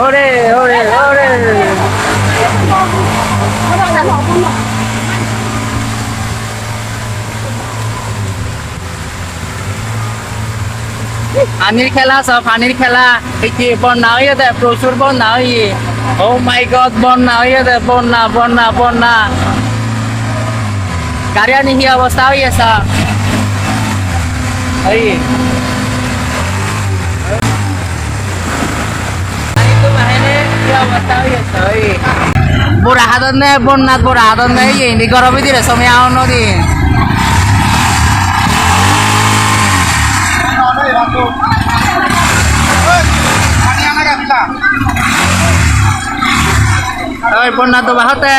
ওরে ওরে ওরে পানির খেলা সব পানির খেলা এই যে বন্যা হয়ে দেয় প্রচুর বন্যা হয়ে ও মাই গড বন্যা হয়ে দেয় বন্যা বন্যা বন্যা গাড়ি আনি কি অবস্থা হয়েছে এই Burahadan na bonnat burahadan na hindi garabi dire somiao no di Oi bonnat to bahate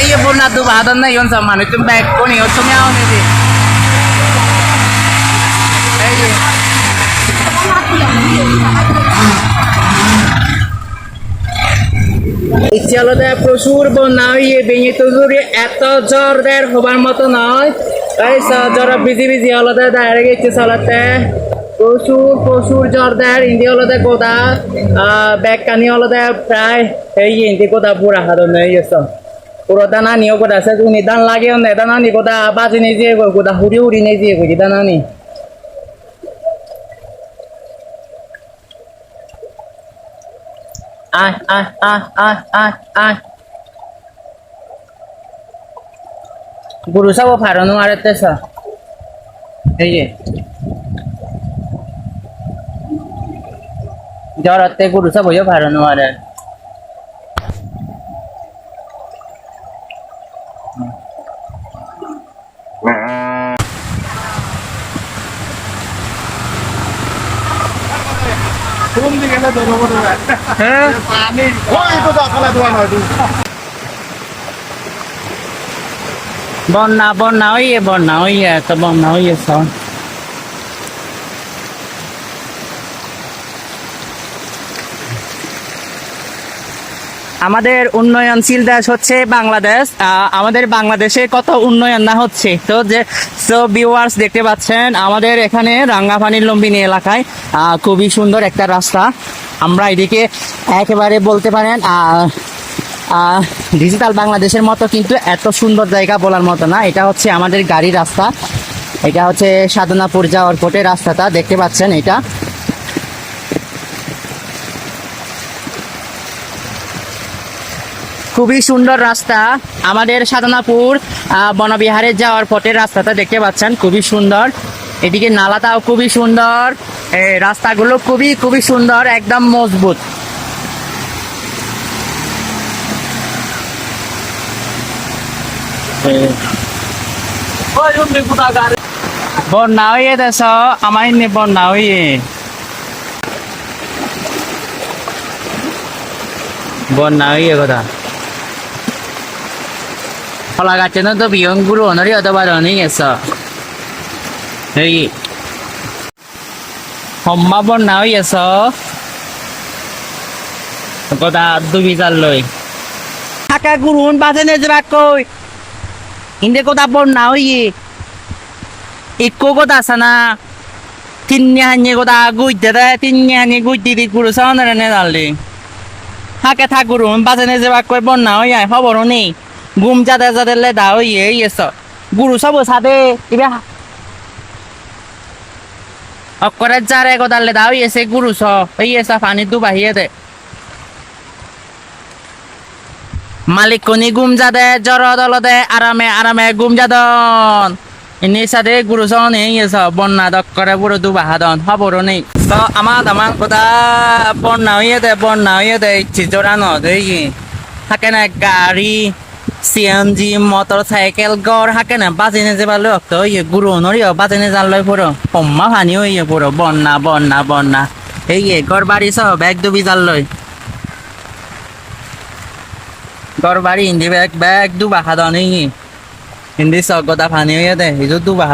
Iya bonnat to bahatan na yon sa manit yung bag ko ni somiao ni di ইচ্ছে আলাদা প্রচুর বন্যা হয়ে ভেঙে তুলুরে এত জ্বরদের হবার মতো নয় তাই জ্বর বিজি বিজি আলাদা দাঁড়িয়ে গেছে চালাতে প্রচুর প্রচুর জ্বরদের ইন্দি আলাদা গোদা ব্যাগ কানি আলাদা প্রায় এই ইন্দি গোদা পুরা হারো নেই গেছে পুরো দানা নিয়েও গোদা আছে উনি দান লাগে না দানা নি গোদা বাজে নিয়ে যেয়ে গোদা হুড়ি হুড়ি নিয়ে যেয়ে গুজি দানা নি আয় আয় আয় আয় আয় আয় গরু সব ফারানো আর তেছ এই যে জ্বরতে গরু সব হয়ে ফারানো আর বন্যা বন্যা হইয়ে তো বন্যা হইয়ে সব আমাদের উন্নয়নশীল দেশ হচ্ছে বাংলাদেশ আমাদের বাংলাদেশে কত উন্নয়ন না হচ্ছে তো যে ভিউয়ার্স দেখতে পাচ্ছেন আমাদের এখানে রাঙ্গাপানির লম্বিনী এলাকায় খুবই সুন্দর একটা রাস্তা আমরা এদিকে একেবারে বলতে পারেন ডিজিটাল বাংলাদেশের মতো কিন্তু এত সুন্দর জায়গা বলার মতো না এটা হচ্ছে আমাদের গাড়ির রাস্তা এটা হচ্ছে সাধনাপুর যাওয়ার পথে রাস্তাটা দেখতে পাচ্ছেন এটা খুবই সুন্দর রাস্তা আমাদের সাধনাপুর বনবিহারে যাওয়ার পথে রাস্তাটা দেখতে পাচ্ছেন খুবই সুন্দর এদিকে নালাটাও খুবই সুন্দর রাস্তাগুলো খুবই খুবই সুন্দর একদম মজবুত বন্যা হয়ে দেশ আমার বন্যা হয়ে বন্যা হয়ে কথা Kalau kacanya tuh biang guru, nari ada barang ini ya so. Hei, homma bon nao ya so. Kau dah tu bisa loy. Hakka gurun bahasa ni jerak koi. Inde kau dah bon nao ye. Ikko kau dah sana. Tinnya hanya kau dah gui deh, tinnya hanya gui di guru sana ni dalih. Hakka thak gurun bahasa ni jerak koi bon nao ya, apa baru ni? ঘুম যাতে যাতে লে দাও yes গুরু সব সাথে ইবে অকরে যারে গদালে দাও ইয়েছে গুরু স ইয়েছা পানি দু বাহিয়ে দে মালিক কোনি ঘুম যাদে জ্বর দলদে আরামে আরামে ঘুম যাদন ইনি সাথে গুরু সন ইয়েছ বন্যা দক্করে পুরো দু বাহাদন খবর নেই তো আমার কথা বন্যা হইয়ে দে ইচ্ছে জোরানো দেখি থাকে না গাড়ি সিএনজি মোটরসাইকেল গড় হাকে না বাজিনে যে ভালো তো ইয়ে গুরু নরিও বাজিনে জানলই পুরো হম্মা পানি হইয়ে পুরো বন্যা বন্যা বন্যা এই গড় বাড়ি সব ব্যাগ ডুবি জানলই গড় বাড়ি হিন্দি ব্যাগ ডুবা খাদন হিন্দি সব কথা পানি হইয়ে দে এই দুবা